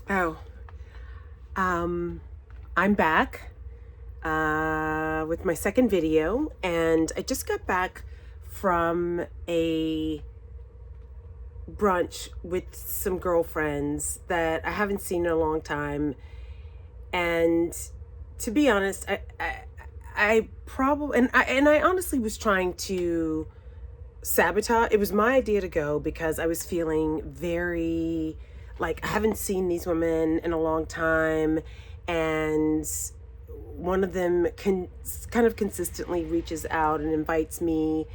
Oh, I'm back with my second video, and I just got back from a brunch with some girlfriends that I haven't seen in a long time. And to be honest, I probably and I honestly was trying to sabotage. It was my idea to go because I was feeling very like I haven't seen these women in a long time, and one of them kind of consistently reaches out and invites me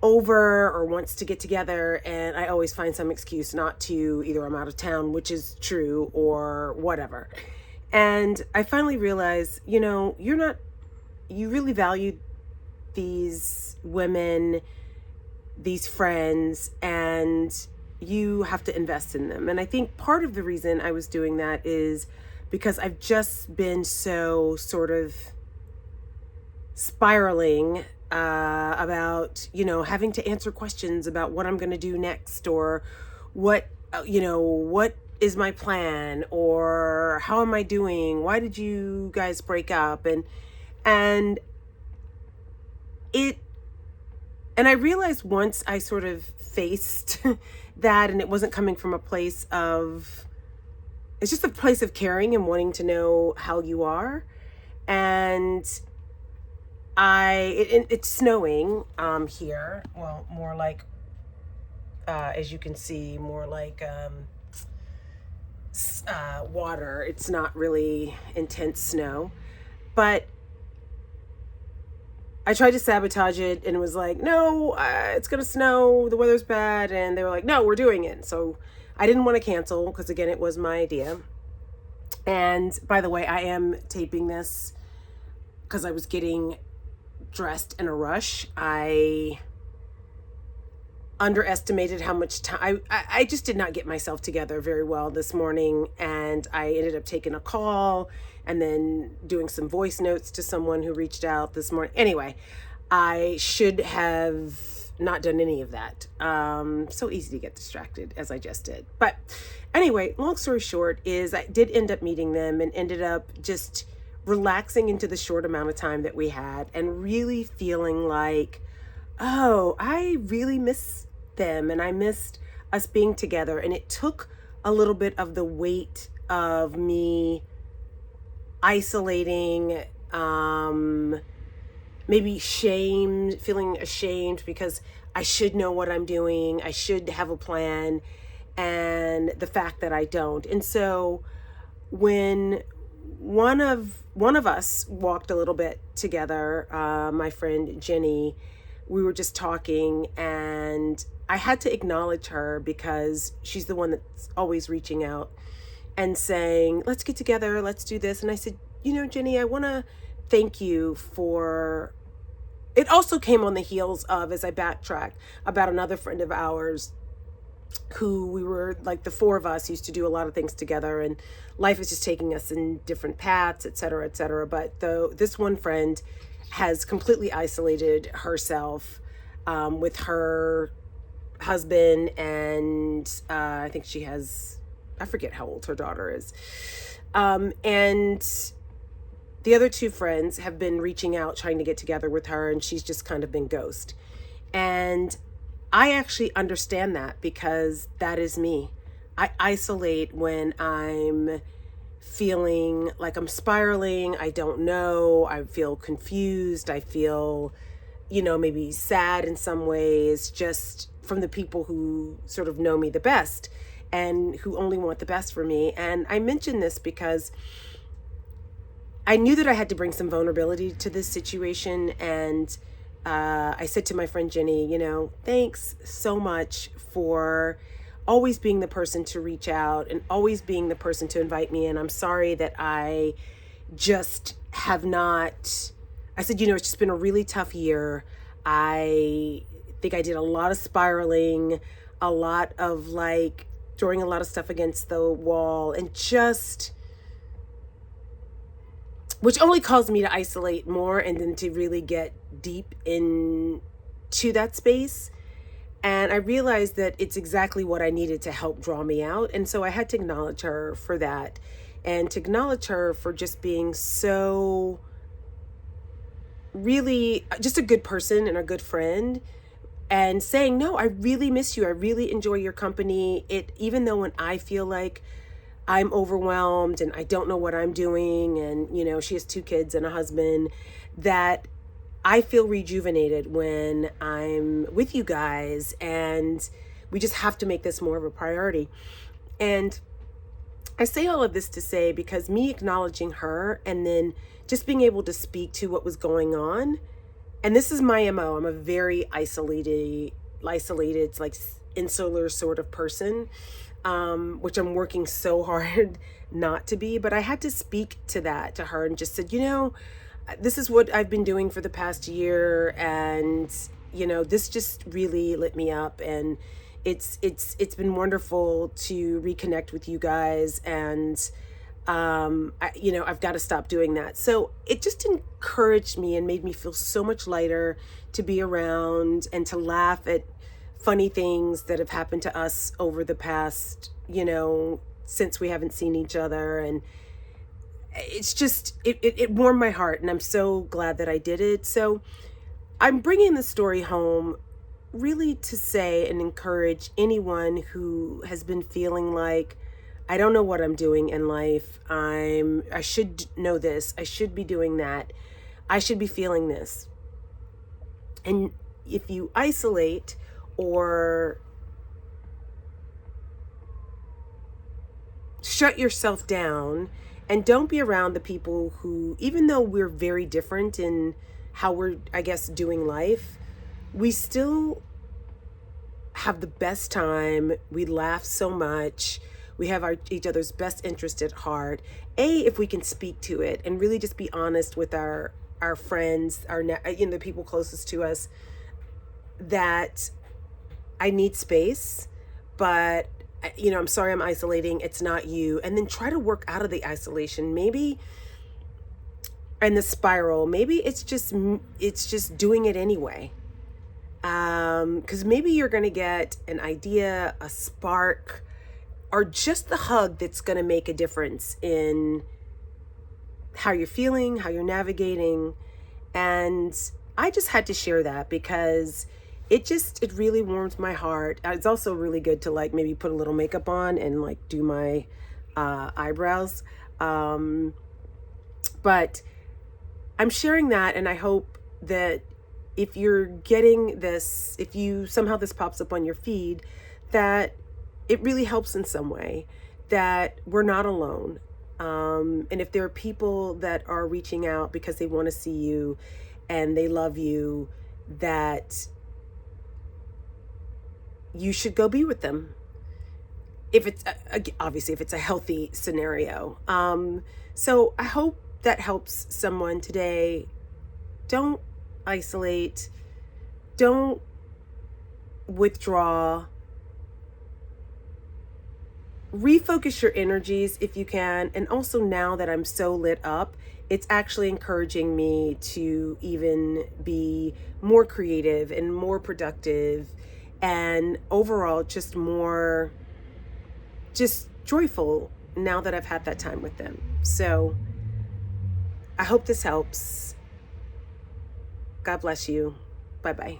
over or wants to get together, and I always find some excuse not to. Either I'm out of town, which is true, or whatever. And I finally realized, you really value these women, these friends, and you have to invest in them. And I think part of the reason I was doing that is because I've just been so sort of spiraling about, having to answer questions about what I'm going to do next, or what is my plan, or how am I doing? Why did you guys break up? And it and I realized once I sort of faced that, and it wasn't coming from a place of, it's just a place of caring and wanting to know how you are. And it's snowing here. Well, more like, as you can see, more like water. It's not really intense snow. But I tried to sabotage it, and it was like, no, it's going to snow. The weather's bad. And they were like, no, we're doing it. So I didn't want to cancel because, again, it was my idea. And by the way, I am taping this because I was getting dressed in a rush. I underestimated how much time I just did not get myself together very well this morning, and I ended up taking a call and then doing some voice notes to someone who reached out this morning. Anyway, I should have not done any of that. So easy to get distracted, as I just did. But anyway, long story short is I did end up meeting them and ended up just relaxing into the short amount of time that we had, and really feeling like, oh, I really miss them, and I missed us being together. And it took a little bit of the weight of me isolating, maybe feeling ashamed because I should know what I'm doing. I should have a plan, and the fact that I don't. And so when one of us walked a little bit together, my friend Jenny, we were just talking, and I had to acknowledge her because she's the one that's always reaching out and saying, let's get together, let's do this. And I said, Jenny, I want to thank you for, it also came on the heels of, as I backtrack, about another friend of ours who we were like, the four of us used to do a lot of things together, and life is just taking us in different paths, et cetera, et cetera. But this one friend has completely isolated herself with her husband, and I think she has, I forget how old her daughter is. And the other two friends have been reaching out, trying to get together with her, and she's just kind of been ghost. And I actually understand that because that is me. I isolate when I'm feeling like I'm spiraling. I don't know. I feel confused. I feel, maybe sad in some ways, just from the people who sort of know me the best and who only want the best for me. And I mention this because I knew that I had to bring some vulnerability to this situation. And I said to my friend Jenny, thanks so much for always being the person to reach out and always being the person to invite me in. I'm sorry that I just have not, I said, it's just been a really tough year. I think I did a lot of spiraling, a lot of throwing a lot of stuff against the wall, and just, which only caused me to isolate more and then to really get deep into that space. And I realized that it's exactly what I needed to help draw me out. And so I had to acknowledge her for that, and to acknowledge her for just being so really just a good person and a good friend, and saying, no, I really miss you. I really enjoy your company. It, even though when I feel like I'm overwhelmed and I don't know what I'm doing, and, she has 2 kids and a husband, that I feel rejuvenated when I'm with you guys, and we just have to make this more of a priority. And I say all of this to say, because me acknowledging her and then just being able to speak to what was going on, and this is my MO. I'm a very isolated, like insular sort of person, which I'm working so hard not to be. But I had to speak to that to her and just said, this is what I've been doing for the past year, and this just really lit me up, and it's been wonderful to reconnect with you guys, and I've got to stop doing that. So it just encouraged me and made me feel so much lighter to be around and to laugh at funny things that have happened to us over the past, since we haven't seen each other. And it's just, it warmed my heart, and I'm so glad that I did it. So I'm bringing the story home really to say and encourage anyone who has been feeling like, I don't know what I'm doing in life. I should know this. I should be doing that. I should be feeling this. And if you isolate or shut yourself down and don't be around the people who, even though we're very different in how we're, I guess, doing life, we still have the best time. We laugh so much. We have each other's best interest at heart. If we can speak to it and really just be honest with our friends, the people closest to us, that I need space, but I'm sorry I'm isolating. It's not you. And then try to work out of the isolation. Maybe, and the spiral, maybe it's just doing it anyway. Because maybe you're going to get an idea, a spark, or just the hug that's going to make a difference in how you're feeling, how you're navigating. And I just had to share that because it really warms my heart. It's also really good to like maybe put a little makeup on and like do my eyebrows. But I'm sharing that, and I hope that if you're getting this, if you somehow this pops up on your feed, that it really helps in some way, that we're not alone. And if there are people that are reaching out because they want to see you and they love you, that you should go be with them. If it's obviously if it's a healthy scenario. So I hope that helps someone today. Don't isolate. Don't withdraw. Refocus your energies if you can. And also, now that I'm so lit up, it's actually encouraging me to even be more creative and more productive, and overall just more just joyful now that I've had that time with them. So I hope this helps. God bless you. Bye-bye.